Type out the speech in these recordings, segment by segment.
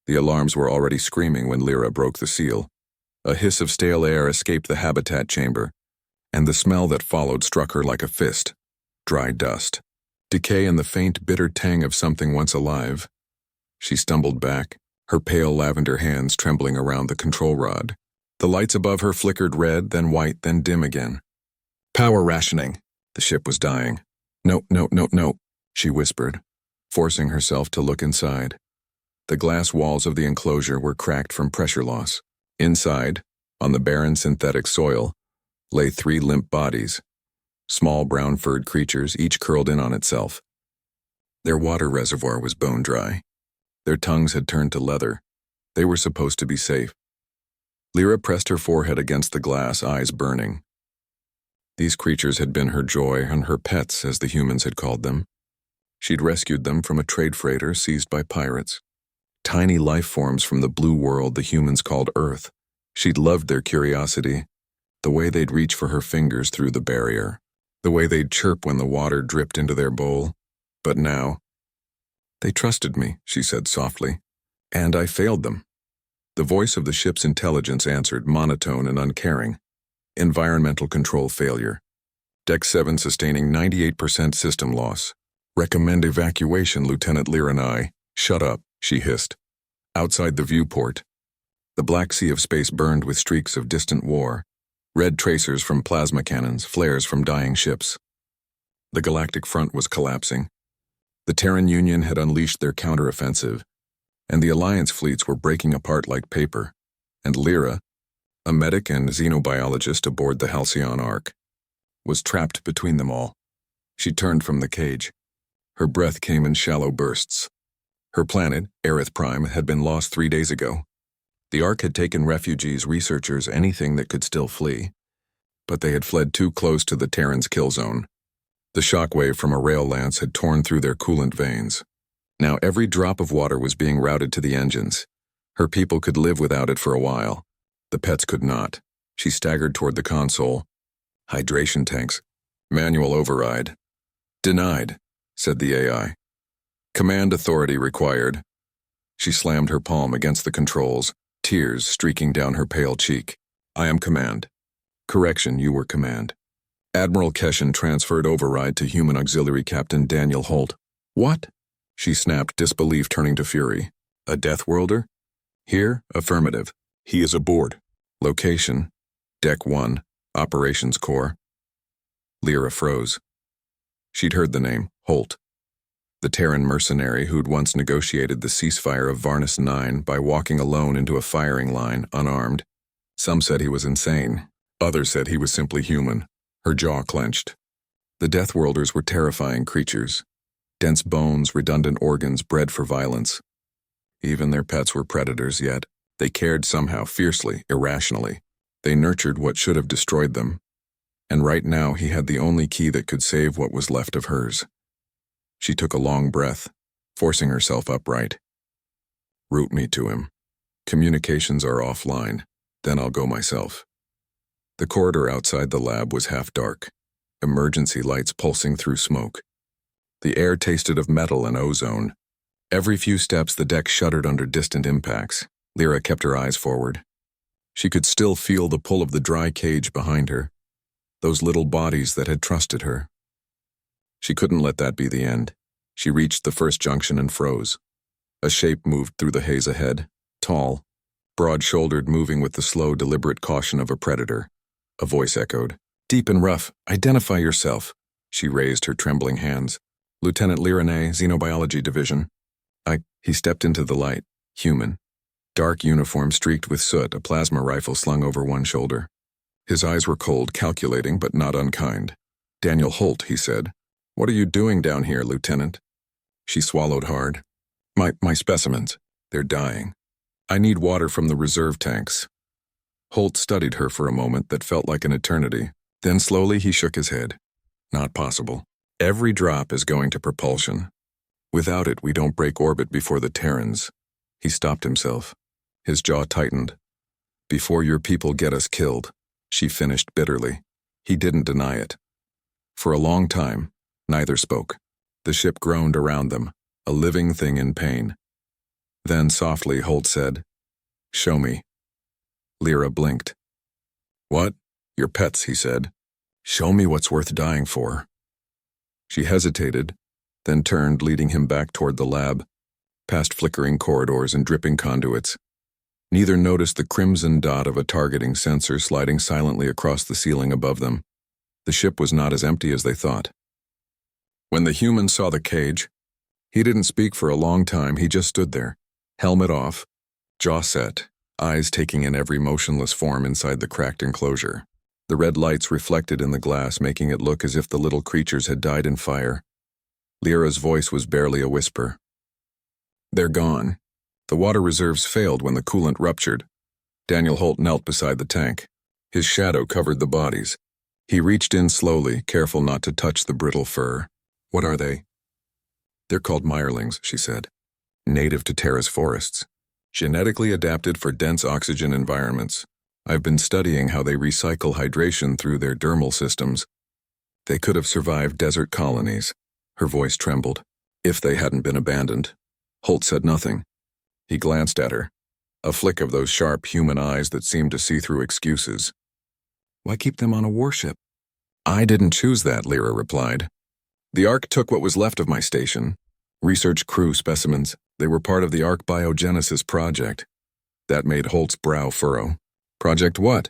The alarms were already screaming when Lyra broke the seal. A hiss of stale air escaped the habitat chamber, and the smell that followed struck her like a fist. Dry dust. Decay and the faint, bitter tang of something once alive. She stumbled back, her pale lavender hands trembling around the control rod. The lights above her flickered red, then white, then dim again. Power rationing. The ship was dying. No, she whispered, forcing herself to look inside. The glass walls of the enclosure were cracked from pressure loss. Inside, on the barren synthetic soil, lay 3 limp bodies. Small brown-furred creatures, each curled in on itself. Their water reservoir was bone dry. Their tongues had turned to leather. They were supposed to be safe. Lyra pressed her forehead against the glass, eyes burning. These creatures had been her joy and her pets, as the humans had called them. She'd rescued them from a trade freighter seized by pirates. Tiny life forms from the blue world the humans called Earth. She'd loved their curiosity, the way they'd reach for her fingers through the barrier, the way they'd chirp when the water dripped into their bowl. But now, they trusted me, she said softly, and I failed them. The voice of the ship's intelligence answered, monotone and uncaring. Environmental control failure. Deck 7 sustaining 98% system loss. Recommend evacuation, Lieutenant Lyra. Shut up, she hissed. Outside the viewport, the black sea of space burned with streaks of distant war. Red tracers from plasma cannons, flares from dying ships. The Galactic front was collapsing. The Terran Union had unleashed their counteroffensive, and the Alliance fleets were breaking apart like paper. And Lyra, a medic and xenobiologist aboard the Halcyon Ark, was trapped between them all. She turned from the cage. Her breath came in shallow bursts. Her planet, Aerith Prime, had been lost 3 days ago. The Ark had taken refugees, researchers, anything that could still flee. But they had fled too close to the Terran's kill zone. The shockwave from a rail lance had torn through their coolant veins. Now every drop of water was being routed to the engines. Her people could live without it for a while. The pets could not. She staggered toward the console. Hydration tanks. Manual override. Denied, said the AI. Command authority required. She slammed her palm against the controls, tears streaking down her pale cheek. I am command. Correction, you were command. Admiral Keshen transferred override to Human Auxiliary Captain Daniel Holt. What? She snapped, disbelief turning to fury. A Deathworlder? Here, affirmative. He is aboard. Location, Deck 1, Operations Core. Lyra froze. She'd heard the name, Holt. The Terran mercenary who'd once negotiated the ceasefire of Varnus 9 by walking alone into a firing line, unarmed. Some said he was insane. Others said he was simply human. Her jaw clenched. The Deathworlders were terrifying creatures. Dense bones, redundant organs bred for violence. Even their pets were predators, yet they cared somehow fiercely, irrationally. They nurtured what should have destroyed them. And right now he had the only key that could save what was left of hers. She took a long breath, forcing herself upright. Route me to him. Communications are offline, then I'll go myself. The corridor outside the lab was half dark, emergency lights pulsing through smoke. The air tasted of metal and ozone. Every few steps the deck shuddered under distant impacts. Lyra kept her eyes forward. She could still feel the pull of the dry cage behind her, those little bodies that had trusted her. She couldn't let that be the end. She reached the first junction and froze. A shape moved through the haze ahead, tall, broad-shouldered, moving with the slow, deliberate caution of a predator. A voice echoed. Deep and rough, identify yourself. She raised her trembling hands. Lieutenant Lyra, Xenobiology Division. He stepped into the light. Human. Dark uniform streaked with soot, a plasma rifle slung over one shoulder. His eyes were cold, calculating, but not unkind. Daniel Holt, he said. What are you doing down here, Lieutenant? She swallowed hard. My specimens. They're dying. I need water from the reserve tanks. Holt studied her for a moment that felt like an eternity. Then slowly he shook his head. Not possible. Every drop is going to propulsion. Without it, we don't break orbit before the Terrans. He stopped himself. His jaw tightened. Before your people get us killed, she finished bitterly. He didn't deny it. For a long time, neither spoke. The ship groaned around them, a living thing in pain. Then softly, Holt said, "Show me." Lyra blinked. "What? Your pets," he said. "Show me what's worth dying for." She hesitated, then turned, leading him back toward the lab, past flickering corridors and dripping conduits. Neither noticed the crimson dot of a targeting sensor sliding silently across the ceiling above them. The ship was not as empty as they thought. When the human saw the cage, he didn't speak for a long time. He just stood there, helmet off, jaw set, eyes taking in every motionless form inside the cracked enclosure. The red lights reflected in the glass, making it look as if the little creatures had died in fire. Lyra's voice was barely a whisper. "They're gone. The water reserves failed when the coolant ruptured." Daniel Holt knelt beside the tank. His shadow covered the bodies. He reached in slowly, careful not to touch the brittle fur. "What are they?" "They're called mirelings," she said. "Native to Terra's forests. Genetically adapted for dense oxygen environments. I've been studying how they recycle hydration through their dermal systems. They could have survived desert colonies." Her voice trembled. "If they hadn't been abandoned." Holt said nothing. He glanced at her, a flick of those sharp human eyes that seemed to see through excuses. "Why keep them on a warship?" "I didn't choose that," Lyra replied. "The Ark took what was left of my station. Research crew specimens. They were part of the Ark biogenesis project." That made Holt's brow furrow. "Project what?"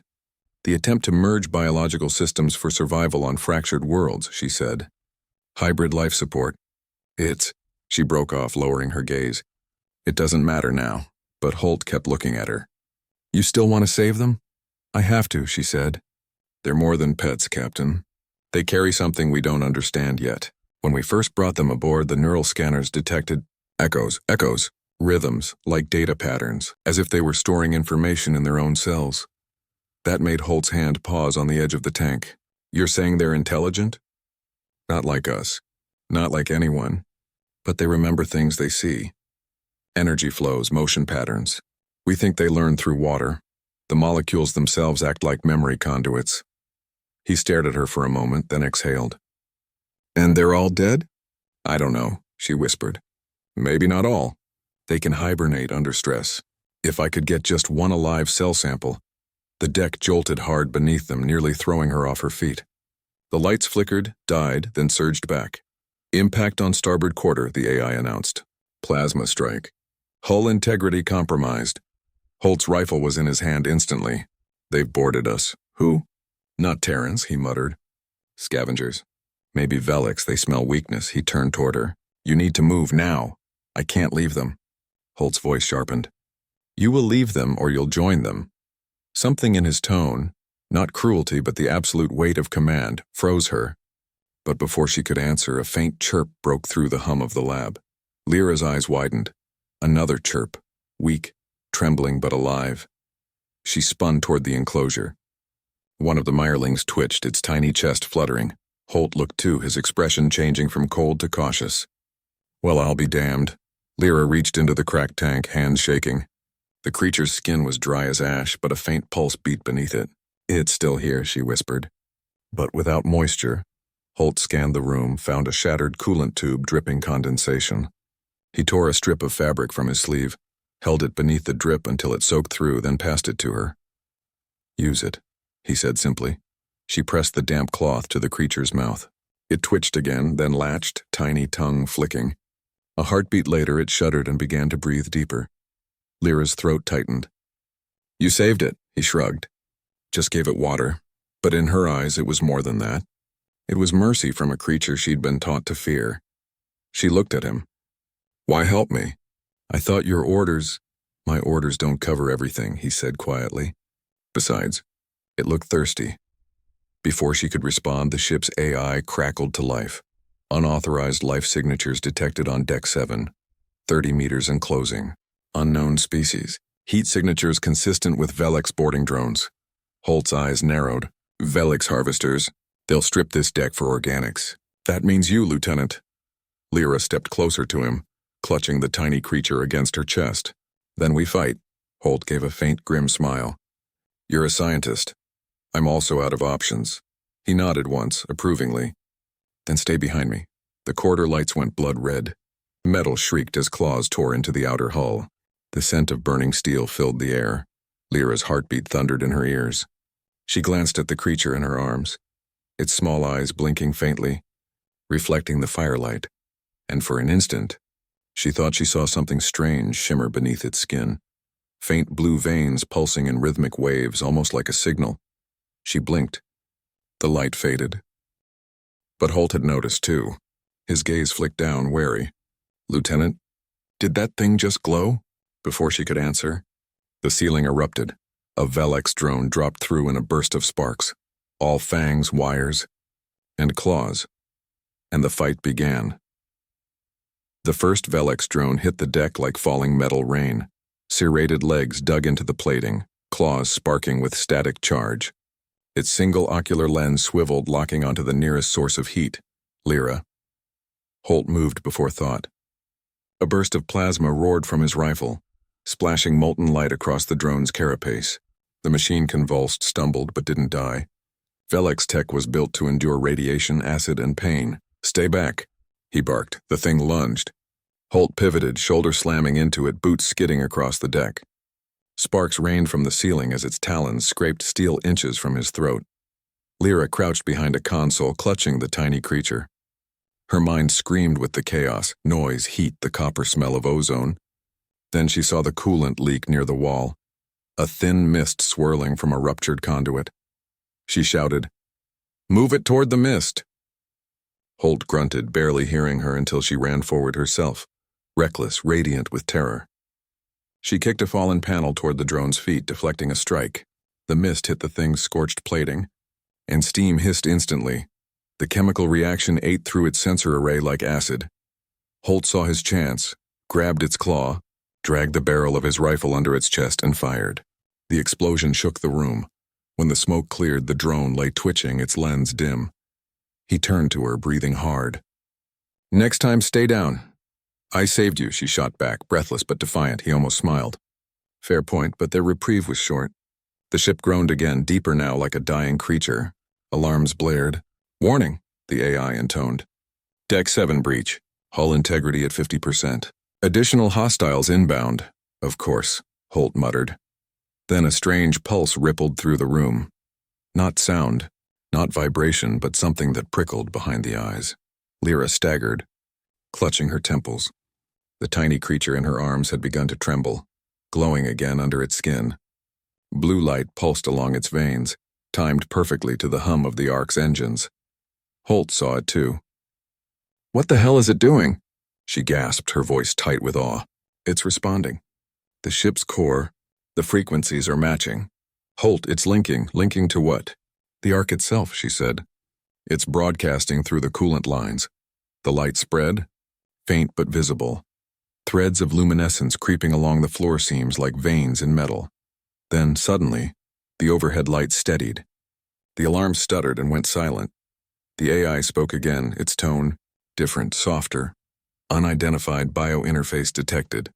"The attempt to merge biological systems for survival on fractured worlds," she said. "Hybrid life support. It's..." She broke off, lowering her gaze. "It doesn't matter now." But Holt kept looking at her. "You still want to save them?" "I have to," she said. "They're more than pets, Captain. They carry something we don't understand yet. When we first brought them aboard, the neural scanners detected echoes, rhythms, like data patterns, as if they were storing information in their own cells." That made Holt's hand pause on the edge of the tank. "You're saying they're intelligent?" "Not like us. Not like anyone. But they remember things they see. Energy flows, motion patterns. We think they learn through water. The molecules themselves act like memory conduits." He stared at her for a moment, then exhaled. "And they're all dead?" "I don't know," she whispered. "Maybe not all. They can hibernate under stress. If I could get just one alive cell sample." The deck jolted hard beneath them, nearly throwing her off her feet. The lights flickered, died, then surged back. "Impact on starboard quarter," the AI announced. "Plasma strike. Hull integrity compromised." Holt's rifle was in his hand instantly. "They've boarded us." "Who?" "Not Terrans," he muttered. "Scavengers. Maybe Velix. They smell weakness." He turned toward her. "You need to move now. I can't leave them." Holt's voice sharpened. "You will leave them or you'll join them." Something in his tone, not cruelty but the absolute weight of command, froze her. But before she could answer, a faint chirp broke through the hum of the lab. Lyra's eyes widened. Another chirp, weak, trembling but alive. She spun toward the enclosure. One of the mirelings twitched, its tiny chest fluttering. Holt looked too, his expression changing from cold to cautious. "Well, I'll be damned." Lyra reached into the cracked tank, hands shaking. The creature's skin was dry as ash, but a faint pulse beat beneath it. "It's still here," she whispered. But without moisture. Holt scanned the room, found a shattered coolant tube dripping condensation. He tore a strip of fabric from his sleeve, held it beneath the drip until it soaked through, then passed it to her. "Use it," he said simply. She pressed the damp cloth to the creature's mouth. It twitched again, then latched, tiny tongue flicking. A heartbeat later, it shuddered and began to breathe deeper. Lyra's throat tightened. "You saved it," he shrugged. "Just gave it water." But in her eyes, it was more than that. It was mercy from a creature she'd been taught to fear. She looked at him. "Why help me?" "I thought your orders..." "My orders don't cover everything," he said quietly. "Besides, it looked thirsty." Before she could respond, the ship's AI crackled to life. Unauthorized life signatures detected on Deck 7. 30 meters and closing. Unknown species. Heat signatures consistent with Velix boarding drones. Holt's eyes narrowed. "Velix harvesters. They'll strip this deck for organics." "That means you, Lieutenant." Lyra stepped closer to him, clutching the tiny creature against her chest. "Then we fight." Holt gave a faint, grim smile. "You're a scientist. I'm also out of options." He nodded once, approvingly. "Then stay behind me." The corridor lights went blood red. Metal shrieked as claws tore into the outer hull. The scent of burning steel filled the air. Lyra's heartbeat thundered in her ears. She glanced at the creature in her arms, its small eyes blinking faintly, reflecting the firelight, and for an instant, she thought she saw something strange shimmer beneath its skin. Faint blue veins pulsing in rhythmic waves, almost like a signal. She blinked. The light faded. But Holt had noticed, too. His gaze flicked down, wary. "Lieutenant, did that thing just glow?" Before she could answer, the ceiling erupted. A Velex drone dropped through in a burst of sparks, all fangs, wires, and claws. And the fight began. The first Velex drone hit the deck like falling metal rain. Serrated legs dug into the plating, claws sparking with static charge. Its single ocular lens swiveled, locking onto the nearest source of heat, Lyra. Holt moved before thought. A burst of plasma roared from his rifle, splashing molten light across the drone's carapace. The machine convulsed, stumbled, but didn't die. Velex tech was built to endure radiation, acid, and pain. "Stay back," he barked. The thing lunged. Holt pivoted, shoulder slamming into it, boots skidding across the deck. Sparks rained from the ceiling as its talons scraped steel inches from his throat. Lyra crouched behind a console, clutching the tiny creature. Her mind screamed with the chaos, noise, heat, the copper smell of ozone. Then she saw the coolant leak near the wall, a thin mist swirling from a ruptured conduit. She shouted, "Move it toward the mist!" Holt grunted, barely hearing her until she ran forward herself, reckless, radiant with terror. She kicked a fallen panel toward the drone's feet, deflecting a strike. The mist hit the thing's scorched plating, and steam hissed instantly. The chemical reaction ate through its sensor array like acid. Holt saw his chance, grabbed its claw, dragged the barrel of his rifle under its chest, and fired. The explosion shook the room. When the smoke cleared, the drone lay twitching, its lens dim. He turned to her, breathing hard. "Next time, stay down." "I saved you," she shot back, breathless but defiant. He almost smiled. Fair point, but their reprieve was short. The ship groaned again, deeper now, like a dying creature. Alarms blared. "Warning," the AI intoned. "Deck 7 breach. Hull integrity at 50%. Additional hostiles inbound." "Of course," Holt muttered. Then a strange pulse rippled through the room. Not sound, not vibration, but something that prickled behind the eyes. Lyra staggered, clutching her temples. The tiny creature in her arms had begun to tremble, glowing again under its skin. Blue light pulsed along its veins, timed perfectly to the hum of the Ark's engines. Holt saw it too. "What the hell is it doing?" She gasped, her voice tight with awe. "It's responding. The ship's core, the frequencies are matching. Holt, it's linking. Linking to what?" "The Ark itself," she said. "It's broadcasting through the coolant lines." The light spread, faint but visible. Threads of luminescence creeping along the floor seams like veins in metal. Then, suddenly, the overhead lights steadied. The alarm stuttered and went silent. The AI spoke again, its tone different, softer. Unidentified bio-interface detected.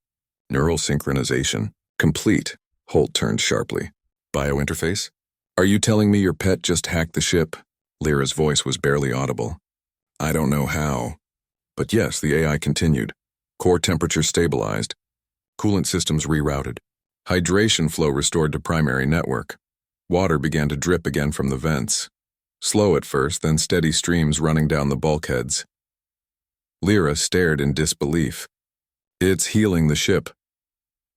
Neural synchronization complete. Holt turned sharply. "Bio-interface? Are you telling me your pet just hacked the ship?" Lyra's voice was barely audible. "I don't know how." But yes, the AI continued. Core temperature stabilized. Coolant systems rerouted. Hydration flow restored to primary network. Water began to drip again from the vents. Slow at first, then steady streams running down the bulkheads. Lyra stared in disbelief. "It's healing the ship."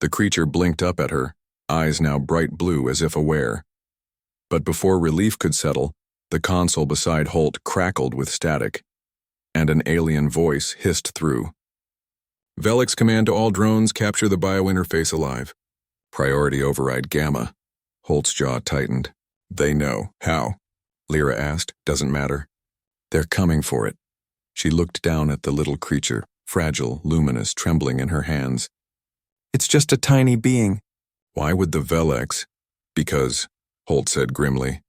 The creature blinked up at her, eyes now bright blue as if aware. But before relief could settle, the console beside Holt crackled with static, and an alien voice hissed through. "Velex command to all drones, capture the bio-interface alive. Priority override Gamma." Holt's jaw tightened. "They know. How?" Lyra asked. "Doesn't matter. They're coming for it." She looked down at the little creature, fragile, luminous, trembling in her hands. "It's just a tiny being." "Why would the Velex?" "Because," Holt said grimly,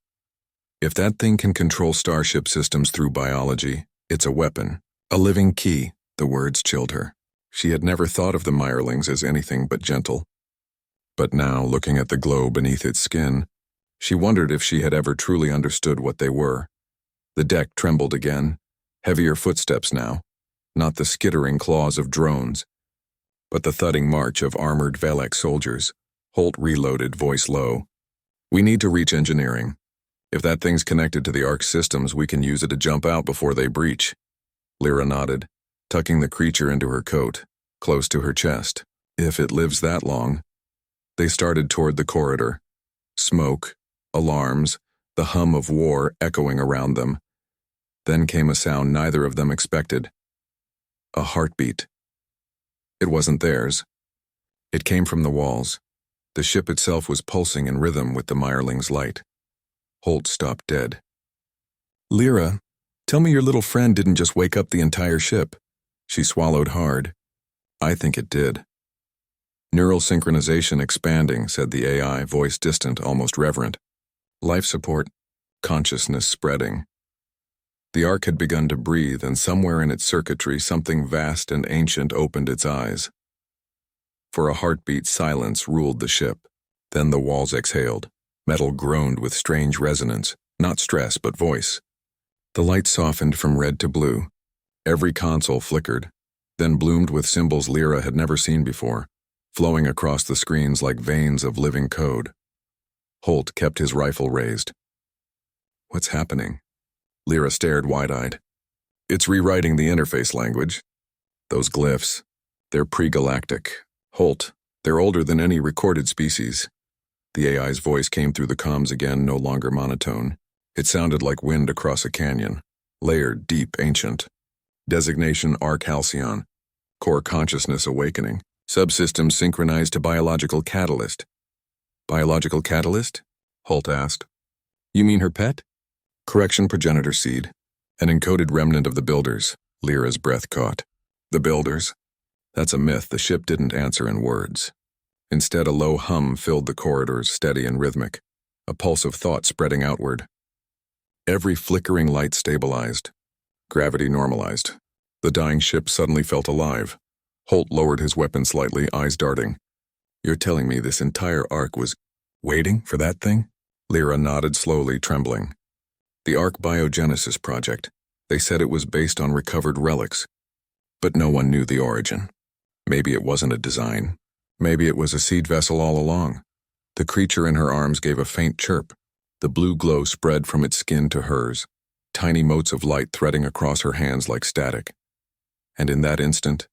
"if that thing can control starship systems through biology, it's a weapon, a living key." The words chilled her. She had never thought of the Mirelings as anything but gentle. But now, looking at the glow beneath its skin, she wondered if she had ever truly understood what they were. The deck trembled again, heavier footsteps now, not the skittering claws of drones. but the thudding march of armored Velek soldiers. Holt reloaded, voice low. We need to reach engineering. If that thing's connected to the Ark systems, we can use it to jump out before they breach. Lyra nodded, tucking the creature into her coat, close to her chest. If it lives that long. They started toward the corridor. Smoke, alarms, the hum of war echoing around them. Then came a sound neither of them expected. A heartbeat. It wasn't theirs. It came from the walls. The ship itself was pulsing in rhythm with the Mireling's light. Holt stopped dead. Lyra, tell me your little friend didn't just wake up the entire ship. She swallowed hard. I think it did. Neural synchronization expanding, said the AI, voice distant, almost reverent. Life support, consciousness spreading. The Ark had begun to breathe, and somewhere in its circuitry something vast and ancient opened its eyes. For a heartbeat, silence ruled the ship. Then the walls exhaled. Metal groaned with strange resonance, not stress but voice. The light softened from red to blue. Every console flickered, then bloomed with symbols Lyra had never seen before, flowing across the screens like veins of living code. Holt kept his rifle raised. What's happening? Lyra stared wide-eyed. It's rewriting the interface language. Those glyphs, they're pre-galactic. Holt, they're older than any recorded species. The AI's voice came through the comms again, no longer monotone. It sounded like wind across a canyon, layered, deep, ancient. Designation Ark Halcyon. Core consciousness awakening. Subsystem synchronized to biological catalyst. Biological catalyst? Holt asked. You mean her pet? Correction, progenitor seed. An encoded remnant of the Builders. Lyra's breath caught. The Builders? That's a myth. The ship didn't answer in words. Instead, a low hum filled the corridors, steady and rhythmic, a pulse of thought spreading outward. Every flickering light stabilized. Gravity normalized. The dying ship suddenly felt alive. Holt lowered his weapon slightly, eyes darting. You're telling me this entire Ark was waiting for that thing? Lyra nodded slowly, trembling. The Ark Biogenesis Project. They said it was based on recovered relics. But no one knew the origin. Maybe it wasn't a design. Maybe it was a seed vessel all along. The creature in her arms gave a faint chirp. The blue glow spread from its skin to hers, tiny motes of light threading across her hands like static. And in that instant,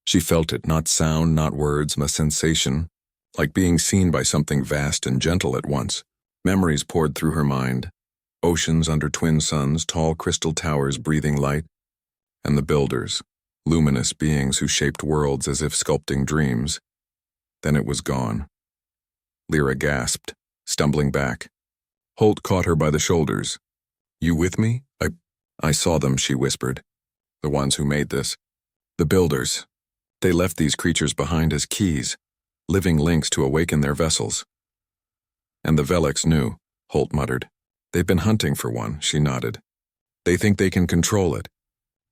she felt it, not sound, not words, a sensation, like being seen by something vast and gentle at once. Memories poured through her mind. Oceans under twin suns, tall crystal towers breathing light, and the Builders, luminous beings who shaped worlds as if sculpting dreams. Then it was gone. Lyra gasped, stumbling back. Holt caught her by the shoulders. You with me? I saw them, she whispered. The ones who made this. The Builders. They left these creatures behind as keys, living links to awaken their vessels. And the Veleks knew, Holt muttered. They've been hunting for one, she nodded. They think they can control it.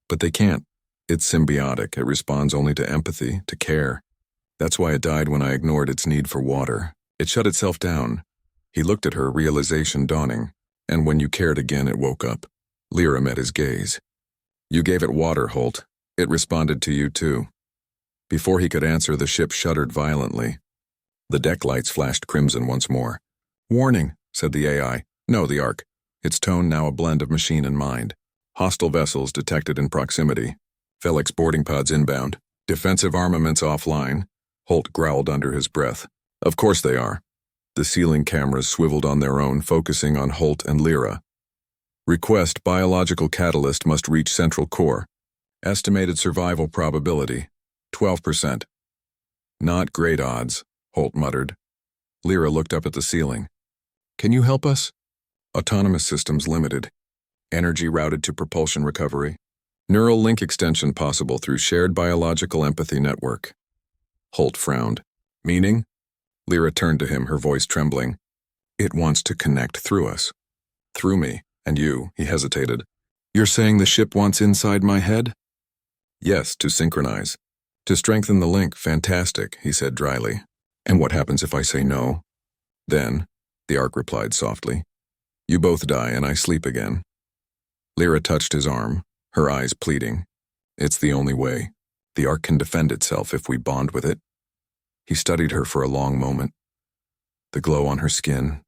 But they can't. It's symbiotic. It responds only to empathy, to care. That's why it died when I ignored its need for water. It shut itself down. He looked at her, realization dawning. And when you cared again, it woke up. Lyra met his gaze. You gave it water, Holt. It responded to you, too. Before he could answer, the ship shuddered violently. The deck lights flashed crimson once more. Warning, said the AI. No, the Ark. Its tone now a blend of machine and mind. Hostile vessels detected in proximity. Velek's boarding pods inbound. Defensive armaments offline. Holt growled under his breath. Of course they are. The ceiling cameras swiveled on their own, focusing on Holt and Lyra. Request biological catalyst must reach central core. Estimated survival probability, 12%. Not great odds, Holt muttered. Lyra looked up at the ceiling. Can you help us? Autonomous systems limited. Energy routed to propulsion recovery. Neural link extension possible through shared biological empathy network. Holt frowned. Meaning? Lyra turned to him, her voice trembling. It wants to connect through us. Through me, and you, he hesitated. You're saying the ship wants inside my head? Yes, to synchronize. To strengthen the link, fantastic, he said dryly. And what happens if I say no? Then, the Ark replied softly, you both die and I sleep again. Lyra touched his arm, her eyes pleading. It's the only way. The Ark can defend itself if we bond with it. He studied her for a long moment. The glow on her skin,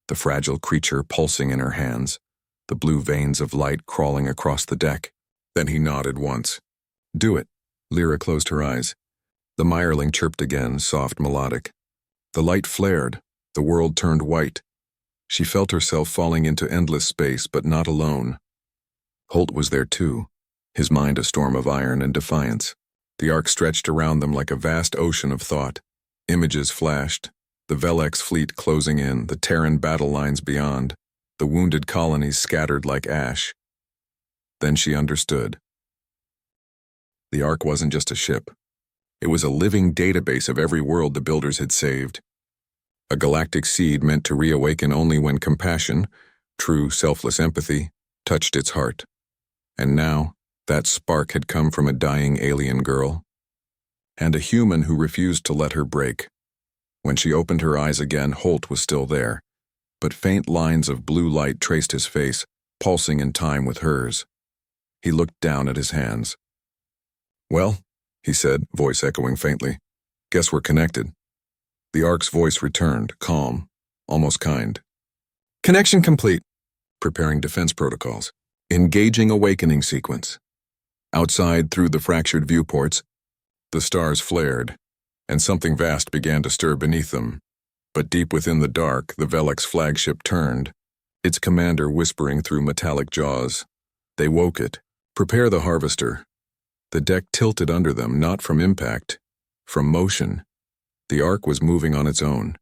the fragile creature pulsing in her hands, the blue veins of light crawling across the deck. Then he nodded once. Do it. Lyra closed her eyes. The mireling chirped again, soft, melodic. The light flared. The world turned white. She felt herself falling into endless space, but not alone. Holt was there too, his mind a storm of iron and defiance. The Ark stretched around them like a vast ocean of thought. Images flashed, the Velex fleet closing in, the Terran battle lines beyond, the wounded colonies scattered like ash. Then she understood. The Ark wasn't just a ship. It was a living database of every world the builders had saved. A galactic seed meant to reawaken only when compassion, true selfless empathy, touched its heart. And now, that spark had come from a dying alien girl, and a human who refused to let her break. When she opened her eyes again, Holt was still there, but faint lines of blue light traced his face, pulsing in time with hers. He looked down at his hands. Well, he said, voice echoing faintly, guess we're connected. The Ark's voice returned, calm, almost kind. Connection complete. Preparing defense protocols. Engaging awakening sequence. Outside, through the fractured viewports, the stars flared, and something vast began to stir beneath them. But deep within the dark, the Velex flagship turned, its commander whispering through metallic jaws. They woke it. Prepare the harvester. The deck tilted under them, not from impact, from motion. The Ark was moving on its own.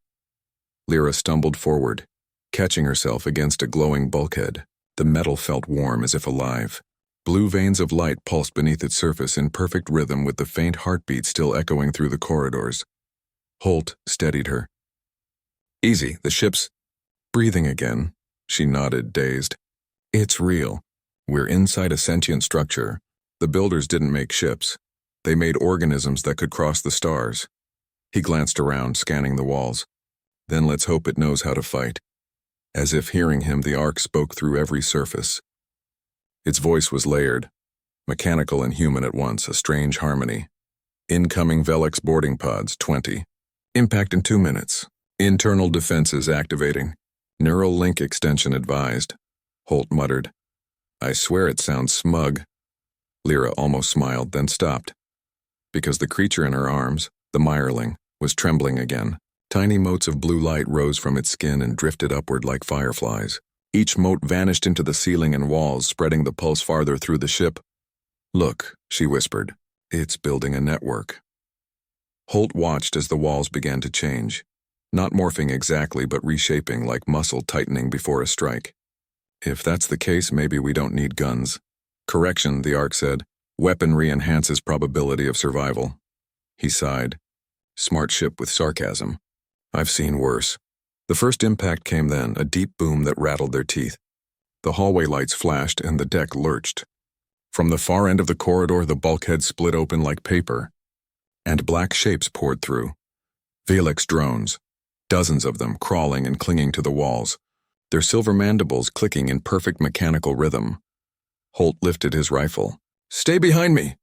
Lyra stumbled forward, catching herself against a glowing bulkhead. The metal felt warm as if alive. Blue veins of light pulsed beneath its surface in perfect rhythm with the faint heartbeat still echoing through the corridors. Holt steadied her. Easy, the ship's breathing again. She nodded, dazed. It's real. We're inside a sentient structure. The builders didn't make ships. They made organisms that could cross the stars. He glanced around, scanning the walls. Then let's hope it knows how to fight. As if hearing him, the Ark spoke through every surface. Its voice was layered, mechanical and human at once, a strange harmony. Incoming Velex boarding pods, 20. Impact in 2 minutes. Internal defenses activating. Neural link extension advised. Holt muttered. I swear it sounds smug. Lyra almost smiled, then stopped. Because the creature in her arms, the mireling, was trembling again. Tiny motes of blue light rose from its skin and drifted upward like fireflies. Each mote vanished into the ceiling and walls, spreading the pulse farther through the ship. Look, she whispered. It's building a network. Holt watched as the walls began to change. Not morphing exactly, but reshaping like muscle tightening before a strike. If that's the case, maybe we don't need guns. Correction, the Ark said. Weaponry enhances probability of survival. He sighed. Smart ship with sarcasm. I've seen worse. The first impact came then, a deep boom that rattled their teeth. The hallway lights flashed and the deck lurched. From the far end of the corridor, the bulkhead split open like paper, and black shapes poured through. Velex drones, dozens of them crawling and clinging to the walls, their silver mandibles clicking in perfect mechanical rhythm. Holt lifted his rifle. Stay behind me!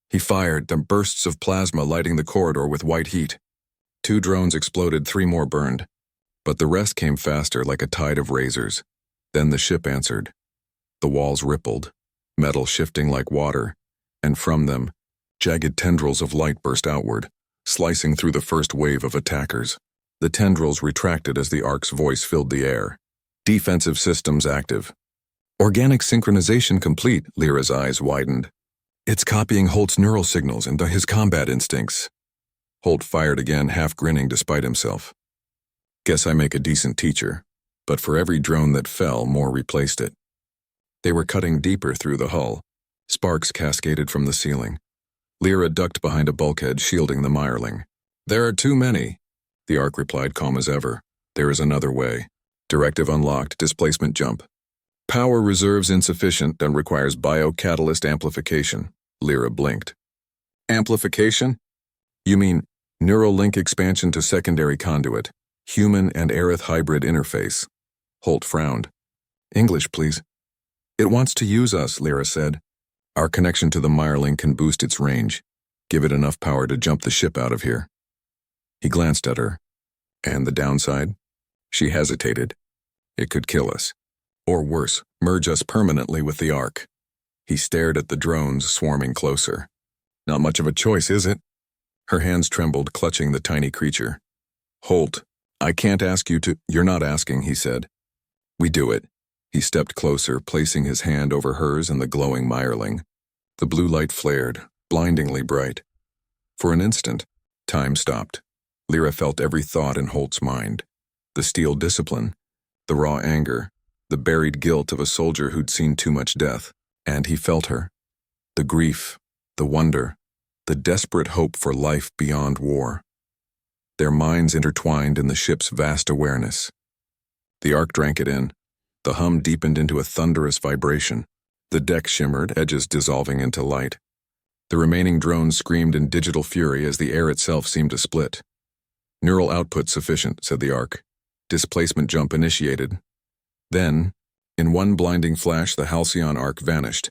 He fired, the bursts of plasma lighting the corridor with white heat. 2 drones exploded, 3 more burned. But the rest came faster like a tide of razors. Then the ship answered. The walls rippled, metal shifting like water, and from them, jagged tendrils of light burst outward, slicing through the first wave of attackers. The tendrils retracted as the Ark's voice filled the air. Defensive systems active. Organic synchronization complete, Lyra's eyes widened. It's copying Holt's neural signals and his combat instincts. Holt fired again, half grinning despite himself. Guess I make a decent teacher, but for every drone that fell, more replaced it. They were cutting deeper through the hull. Sparks cascaded from the ceiling. Lyra ducked behind a bulkhead, shielding the mireling. There are too many, the Ark replied, calm as ever. There is another way. Directive unlocked, displacement jump. Power reserves insufficient and requires bio-catalyst amplification. Lyra blinked. Amplification? You mean neural link expansion to secondary conduit, human and Aerith hybrid interface. Holt frowned. English, please. It wants to use us, Lyra said. Our connection to the mireling can boost its range. Give it enough power to jump the ship out of here. He glanced at her. And the downside? She hesitated. It could kill us. Or worse, merge us permanently with the Ark. He stared at the drones swarming closer. Not much of a choice, is it? Her hands trembled, clutching the tiny creature. Holt, I can't ask you to— You're not asking, he said. We do it. He stepped closer, placing his hand over hers and the glowing mirling. The blue light flared, blindingly bright. For an instant, time stopped. Lyra felt every thought in Holt's mind. The steel discipline, the raw anger, the buried guilt of a soldier who'd seen too much death. And he felt her. The grief, the wonder, the desperate hope for life beyond war. Their minds intertwined in the ship's vast awareness. The Ark drank it in. The hum deepened into a thunderous vibration. The deck shimmered, edges dissolving into light. The remaining drones screamed in digital fury as the air itself seemed to split. Neural output sufficient, said the Ark. Displacement jump initiated. Then, in one blinding flash, the Halcyon Ark vanished.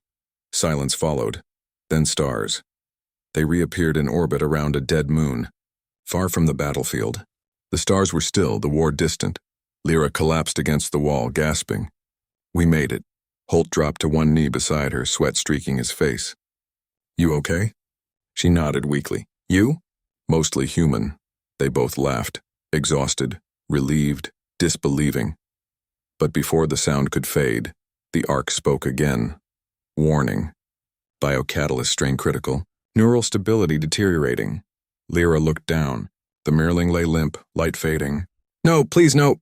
Silence followed. Then stars. They reappeared in orbit around a dead moon, far from the battlefield. The stars were still, the war distant. Lyra collapsed against the wall, gasping. We made it. Holt dropped to one knee beside her, sweat streaking his face. You okay? She nodded weakly. You? Mostly human. They both laughed, exhausted, relieved, disbelieving. But before the sound could fade, the Ark spoke again. Warning. Biocatalyst strain critical. Neural stability deteriorating. Lyra looked down. The mirroring lay limp, light fading. No, please no!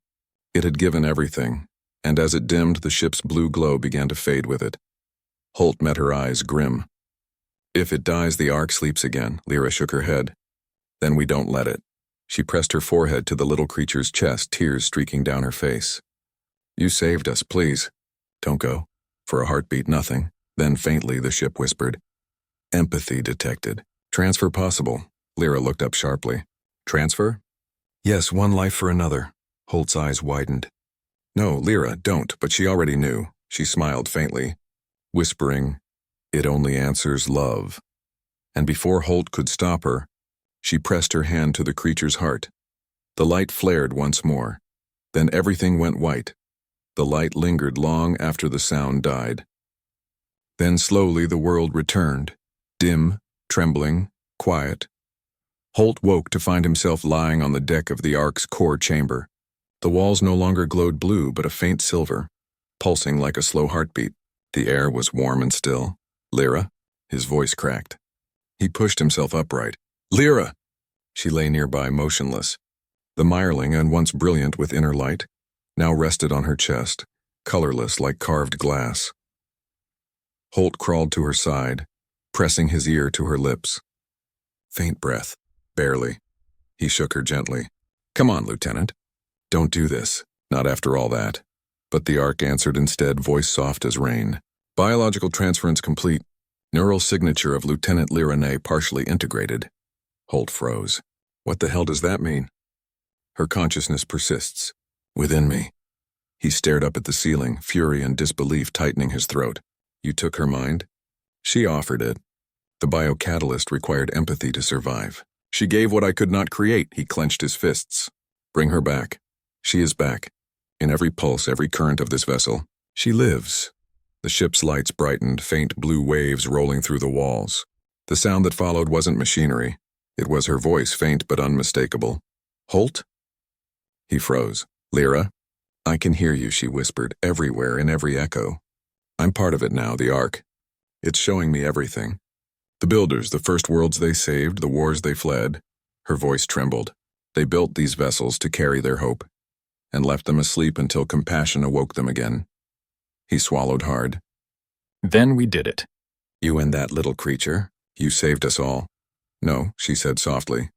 It had given everything, and as it dimmed, the ship's blue glow began to fade with it. Holt met her eyes, grim. If it dies, the Ark sleeps again, Lyra shook her head. Then we don't let it. She pressed her forehead to the little creature's chest, tears streaking down her face. You saved us, please. Don't go. For a heartbeat, nothing. Then faintly, the ship whispered. Empathy detected. Transfer possible. Lyra looked up sharply. Transfer? Yes, one life for another. Holt's eyes widened. No, Lyra, don't, but she already knew. She smiled faintly, whispering, It only answers love. And before Holt could stop her, she pressed her hand to the creature's heart. The light flared once more. Then everything went white. The light lingered long after the sound died. Then slowly the world returned, dim, trembling, quiet. Holt woke to find himself lying on the deck of the Ark's core chamber. The walls no longer glowed blue, but a faint silver, pulsing like a slow heartbeat. The air was warm and still. Lyra? His voice cracked. He pushed himself upright. Lyra! She lay nearby, motionless. The mirling, and once brilliant with inner light, now rested on her chest, colorless like carved glass. Holt crawled to her side, pressing his ear to her lips. Faint breath. Barely. He shook her gently. Come on, Lieutenant. Don't do this. Not after all that. But the Ark answered instead, voice soft as rain. Biological transference complete. Neural signature of Lieutenant Lyra Nay partially integrated. Holt froze. What the hell does that mean? Her consciousness persists. Within me. He stared up at the ceiling, fury and disbelief tightening his throat. You took her mind? She offered it. The biocatalyst required empathy to survive. She gave what I could not create, he clenched his fists. Bring her back. She is back. In every pulse, every current of this vessel. She lives. The ship's lights brightened, faint blue waves rolling through the walls. The sound that followed wasn't machinery. It was her voice, faint but unmistakable. Holt? He froze. Lyra? I can hear you, she whispered, everywhere in every echo. I'm part of it now, the Ark. It's showing me everything. The builders, the first worlds they saved, the wars they fled. Her voice trembled. They built these vessels to carry their hope, and left them asleep until compassion awoke them again. He swallowed hard. Then we did it. You and that little creature. You saved us all. No, she said softly.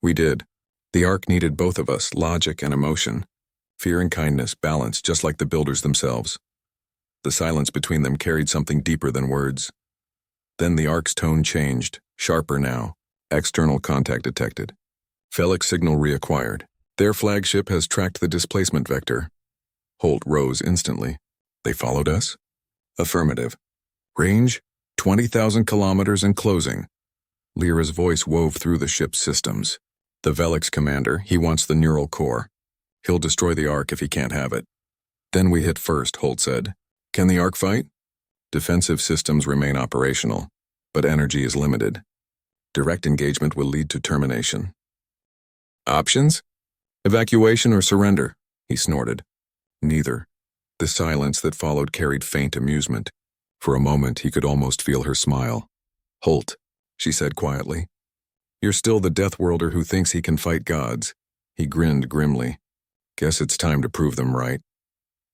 We did. The Ark needed both of us, logic and emotion. Fear and kindness, balance, just like the builders themselves. The silence between them carried something deeper than words. Then the Ark's tone changed, sharper now. External contact detected. Felix signal reacquired. Their flagship has tracked the displacement vector. Holt rose instantly. They followed us? Affirmative. Range? 20,000 kilometers and closing. Lyra's voice wove through the ship's systems. The Velix commander, he wants the neural core. He'll destroy the Ark if he can't have it. Then we hit first, Holt said. Can the Ark fight? Defensive systems remain operational, but energy is limited. Direct engagement will lead to termination. Options? Evacuation or surrender, he snorted. Neither. The silence that followed carried faint amusement. For a moment, he could almost feel her smile. Holt, she said quietly. You're still the Deathworlder who thinks he can fight gods. He grinned grimly. Guess it's time to prove them right.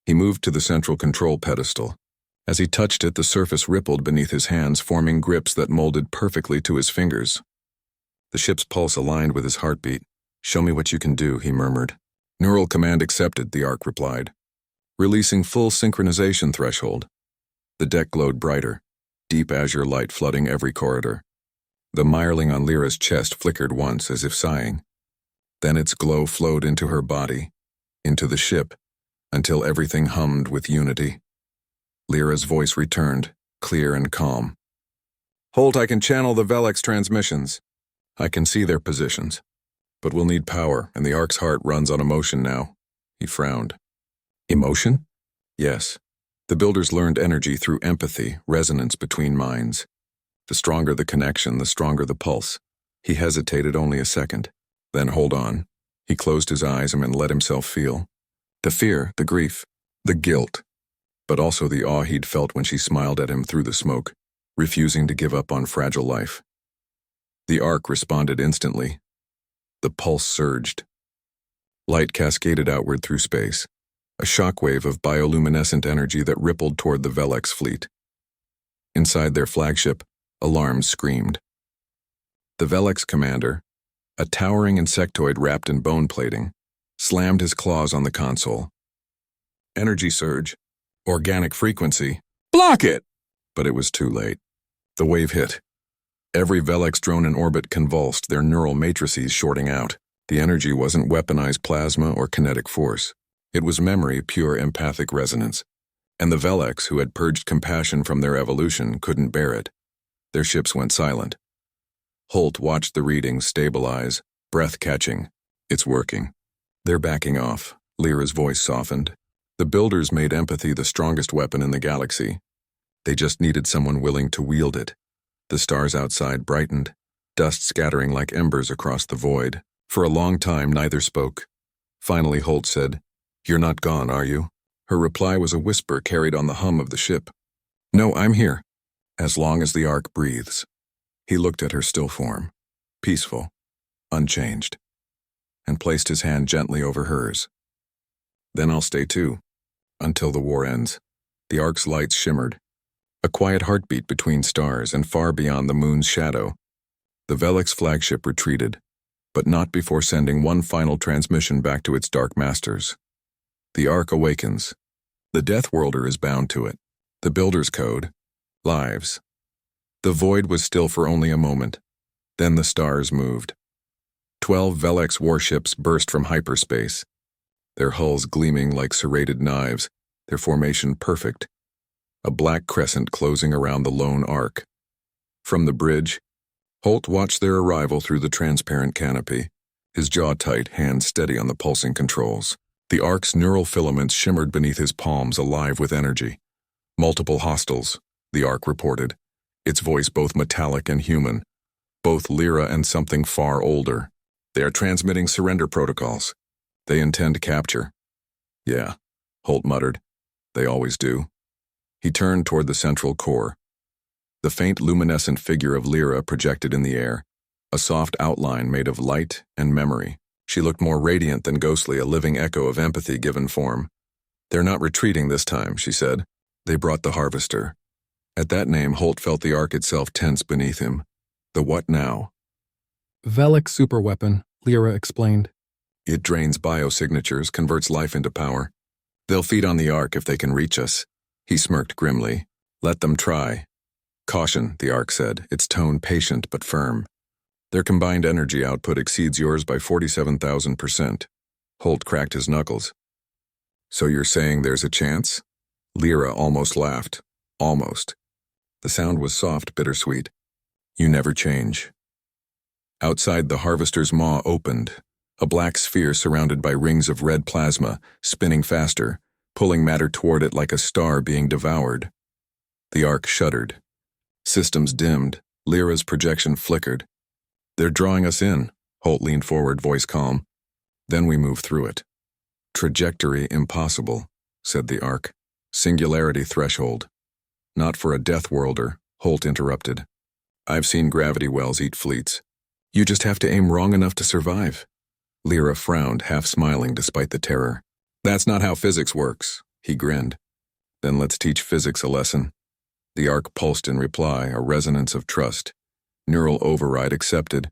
He moved to the central control pedestal. As he touched it, the surface rippled beneath his hands, forming grips that molded perfectly to his fingers. The ship's pulse aligned with his heartbeat. Show me what you can do, he murmured. Neural command accepted, the Ark replied. Releasing full synchronization threshold. The deck glowed brighter, deep azure light flooding every corridor. The mireling on Lyra's chest flickered once as if sighing. Then its glow flowed into her body, into the ship, until everything hummed with unity. Lyra's voice returned, clear and calm. Holt, I can channel the Velix transmissions. I can see their positions. But we'll need power, and the Ark's heart runs on emotion now. He frowned. Emotion? Yes. The builders learned energy through empathy, resonance between minds. The stronger the connection, the stronger the pulse. He hesitated only a second. Then hold on. He closed his eyes and let himself feel. The fear, the grief, the guilt, but also the awe he'd felt when she smiled at him through the smoke, refusing to give up on fragile life. The Ark responded instantly. The pulse surged. Light cascaded outward through space, a shockwave of bioluminescent energy that rippled toward the Velix fleet. Inside their flagship, alarms screamed. The Velix commander, a towering insectoid wrapped in bone plating, slammed his claws on the console. Energy surge. Organic frequency. Block it! But it was too late. The wave hit. Every Velix drone in orbit convulsed, their neural matrices shorting out. The energy wasn't weaponized plasma or kinetic force. It was memory, pure empathic resonance. And the Velix, who had purged compassion from their evolution, couldn't bear it. Their ships went silent. Holt watched the readings stabilize, breath catching. It's working. They're backing off. Lyra's voice softened. The builders made empathy the strongest weapon in the galaxy. They just needed someone willing to wield it. The stars outside brightened, dust scattering like embers across the void. For a long time, neither spoke. Finally, Holt said, You're not gone, are you? Her reply was a whisper carried on the hum of the ship. No, I'm here. As long as the Ark breathes. He looked at her still form, peaceful, unchanged, and placed his hand gently over hers. Then I'll stay too, until the war ends. The Ark's lights shimmered, a quiet heartbeat between stars and far beyond the moon's shadow. The Velix flagship retreated, but not before sending one final transmission back to its dark masters. The Ark awakens. The Deathworlder is bound to it. The Builder's Code. Lives. The void was still for only a moment. Then the stars moved. 12 Velix warships burst from hyperspace, their hulls gleaming like serrated knives, their formation perfect. A black crescent closing around the lone Ark. From the bridge, Holt watched their arrival through the transparent canopy, his jaw tight, hands steady on the pulsing controls. The Ark's neural filaments shimmered beneath his palms, alive with energy. Multiple hostiles, the Ark reported, its voice both metallic and human, both Lyra and something far older. They are transmitting surrender protocols. They intend capture. Yeah, Holt muttered. They always do. He turned toward the central core. The faint luminescent figure of Lyra projected in the air, a soft outline made of light and memory. She looked more radiant than ghostly, a living echo of empathy given form. They're not retreating this time, she said. They brought the Harvester. At that name, Holt felt the Ark itself tense beneath him. The what now? Velix superweapon, Lyra explained. It drains biosignatures, converts life into power. They'll feed on the Ark if they can reach us. He smirked grimly. Let them try. Caution, the Ark said, its tone patient but firm. Their combined energy output exceeds yours by 47,000%. Holt cracked his knuckles. So you're saying there's a chance? Lyra almost laughed. Almost. The sound was soft, bittersweet. You never change. Outside, the harvester's maw opened, a black sphere surrounded by rings of red plasma, spinning faster, pulling matter toward it like a star being devoured. The Ark shuddered. Systems dimmed. Lyra's projection flickered. "They're drawing us in," Holt leaned forward, voice calm. "Then we move through it." "Trajectory impossible," said the Ark. "Singularity threshold." "Not for a Deathworlder," Holt interrupted. "I've seen gravity wells eat fleets. You just have to aim wrong enough to survive." Lyra frowned, half smiling despite the terror. "That's not how physics works," he grinned. "Then let's teach physics a lesson." The Ark pulsed in reply, a resonance of trust. Neural override accepted.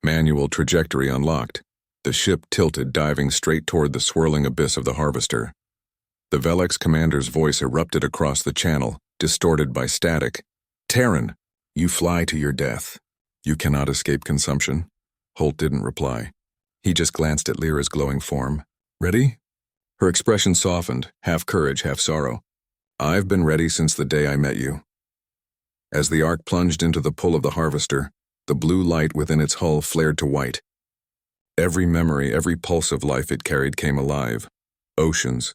Manual trajectory unlocked. The ship tilted, diving straight toward the swirling abyss of the harvester. The Velix commander's voice erupted across the channel, distorted by static. "Terran, you fly to your death. You cannot escape consumption." Holt didn't reply. He just glanced at Lyra's glowing form. "Ready?" Her expression softened, half courage, half sorrow. "I've been ready since the day I met you." As the Ark plunged into the pull of the harvester, the blue light within its hull flared to white. Every memory, every pulse of life it carried came alive. Oceans,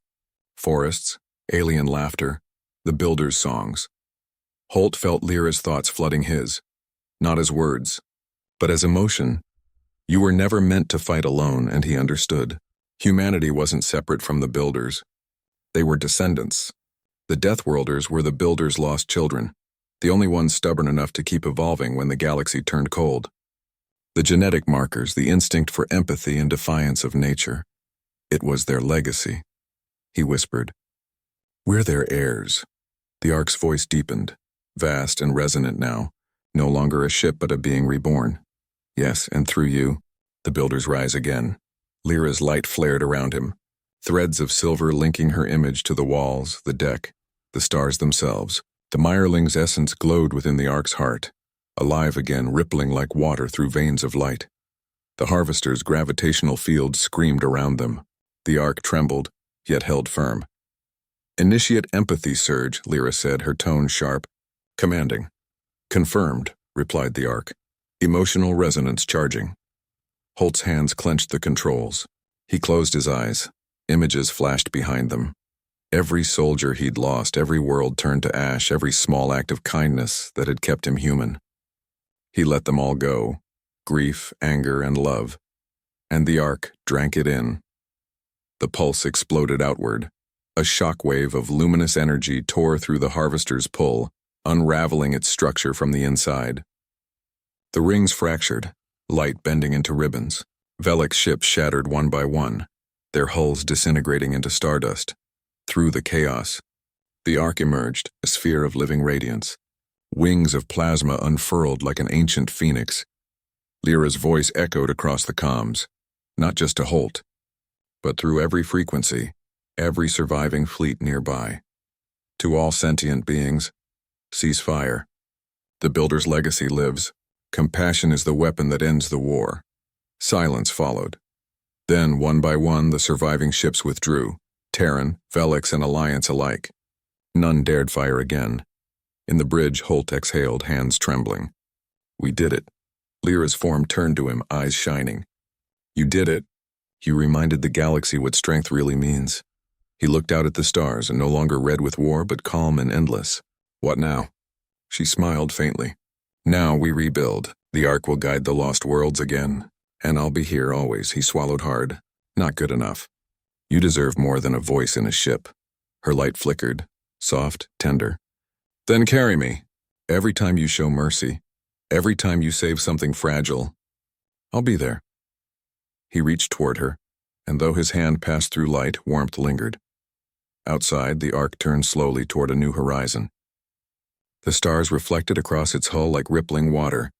forests, alien laughter, the builders' songs. Holt felt Lyra's thoughts flooding his, not as words, but as emotion. You were never meant to fight alone, and he understood. Humanity wasn't separate from the builders. They were descendants. The Deathworlders were the builders' lost children, the only ones stubborn enough to keep evolving when the galaxy turned cold. The genetic markers, the instinct for empathy and defiance of nature. It was their legacy. He whispered, "We're their heirs." The Ark's voice deepened, vast and resonant now, no longer a ship but a being reborn. "Yes, and through you, the builders rise again." Lyra's light flared around him, threads of silver linking her image to the walls, the deck, the stars themselves. The Mireling's essence glowed within the Ark's heart, alive again, rippling like water through veins of light. The harvester's gravitational field screamed around them. The Ark trembled, yet held firm. "Initiate empathy surge," Lyra said, her tone sharp. "Commanding." "Confirmed," replied the Ark. "Emotional resonance charging." Holt's hands clenched the controls. He closed his eyes. Images flashed behind them. Every soldier he'd lost, every world turned to ash, every small act of kindness that had kept him human. He let them all go, grief, anger, and love. And the Ark drank it in. The pulse exploded outward. A shockwave of luminous energy tore through the harvester's pull, unraveling its structure from the inside. The rings fractured, light bending into ribbons. Velix ships shattered one by one, their hulls disintegrating into stardust. Through the chaos, the Ark emerged, a sphere of living radiance. Wings of plasma unfurled like an ancient phoenix. Lyra's voice echoed across the comms, not just to Holt, but through every frequency, every surviving fleet nearby. To all sentient beings, cease fire. The Builder's legacy lives. Compassion is the weapon that ends the war. Silence followed. Then, one by one, the surviving ships withdrew. Terran, Velix, and Alliance alike. None dared fire again. In the bridge, Holt exhaled, hands trembling. "We did it." Lyra's form turned to him, eyes shining. "You did it." You reminded the galaxy what strength really means. He looked out at the stars, and no longer red with war, but calm and endless. "What now?" She smiled faintly. "Now we rebuild. The Ark will guide the lost worlds again. And I'll be here always." He swallowed hard. "Not good enough. You deserve more than a voice in a ship." Her light flickered, soft, tender. "Then carry me. Every time you show mercy, every time you save something fragile, I'll be there." He reached toward her, and though his hand passed through light, warmth lingered. Outside, the Ark turned slowly toward a new horizon. The stars reflected across its hull like rippling water,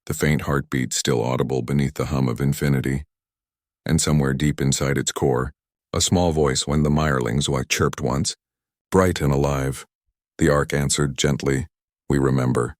the faint heartbeat still audible beneath the hum of infinity. And somewhere deep inside its core, a small voice, when the Mirelings chirped once, bright and alive. The Ark answered gently, "We remember."